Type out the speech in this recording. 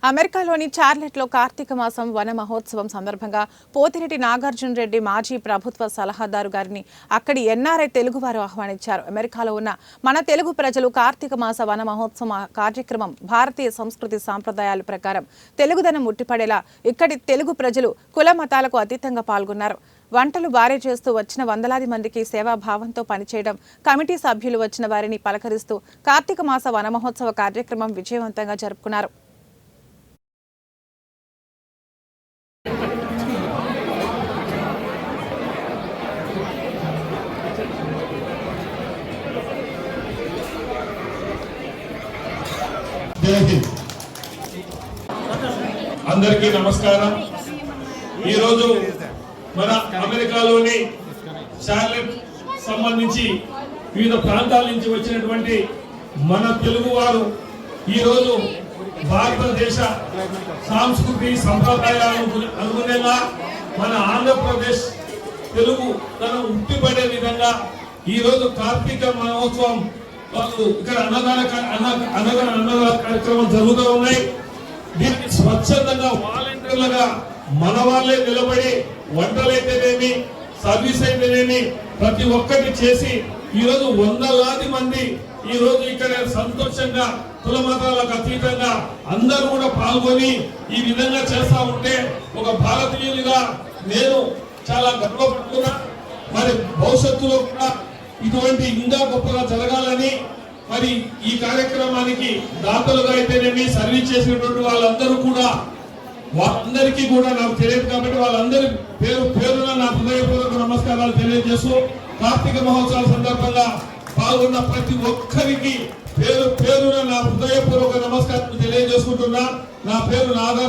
అమెరికాలోని చార్లెట్లో కార్తీక మాసం వన మహోత్సవం సందర్భంగా పోతిరెడ్డి నాగార్జున రెడ్డి మాజీ ప్రభుత్వ సలహాదారు గారిని అక్కడి ఎన్ఆర్ఐ తెలుగువారు ఆహ్వానించారు. అమెరికాలో ఉన్న మన తెలుగు ప్రజలు కార్తీక మాస వన మహోత్సవ కార్యక్రమం భారతీయ సంస్కృతి సాంప్రదాయాల ప్రకారం తెలుగుదనం ముట్టిపడేలా ఇక్కడి తెలుగు ప్రజలు కుల మతాలకు అతీతంగా పాల్గొన్నారు. వంటలు భారీ చేస్తూ వచ్చిన వందలాది మందికి సేవాభావంతో పనిచేయడం, కమిటీ సభ్యులు వచ్చిన వారిని పలకరిస్తూ కార్తీక మాస వన మహోత్సవ కార్యక్రమం విజయవంతంగా జరుపుకున్నారు. అందరికీ నమస్కారం. ఈరోజు మన అమెరికాలోని చార్లెట్ సంబంధించి వివిధ ప్రాంతాల నుంచి వచ్చినటువంటి మన తెలుగు వారు ఈరోజు భారతదేశ సంస్కృతి సంప్రదాయాలను అనుగుణంగా మన ఆంధ్రప్రదేశ్ తెలుగు తను ఉట్టిపడే విధంగా ఈరోజు కార్తీక మహోత్సవం వాళ్ళు ఇక్కడ అన్నదాన కార్యక్రమం జరుగుతూ ఉన్నాయి. దీనికి స్వచ్ఛందంగా వాలంటీర్లుగా మన వాళ్ళే నిలబడి వంటలైతేనేమి సర్వీస్ అయితేనేమి ప్రతి ఒక్కటి చేసి ఈరోజు వందలాది మంది ఈరోజు ఇక్కడ సంతోషంగా కుల మతాలకు అతీతంగా అందరూ కూడా పాల్గొని ఈ విధంగా చేస్తా ఉంటే ఒక భారతీయులుగా నేను చాలా గర్వపడుతున్నా. మరి భవిష్యత్తులో కూడా ఇటువంటి ఇంకా గొప్పగా జరగాలని మరి ఈ కార్యక్రమానికి దాతలుగా అయితేనేమి సర్వీస్ చేసినటువంటి వాళ్ళందరూ కూడా వాళ్ళందరికీ కూడా నాకు తెలియదు కాబట్టి వాళ్ళందరి పేరున నా హృదయపూర్వక నమస్కారాలు తెలియజేస్తూ కార్తీక మహోత్సవాల సందర్భంగా పాల్గొన్న ప్రతి ఒక్కరికి పేరున నా హృదయపూర్వక నమస్కారాలు తెలియజేసుకుంటున్నా. నా పేరు నాగార్జున.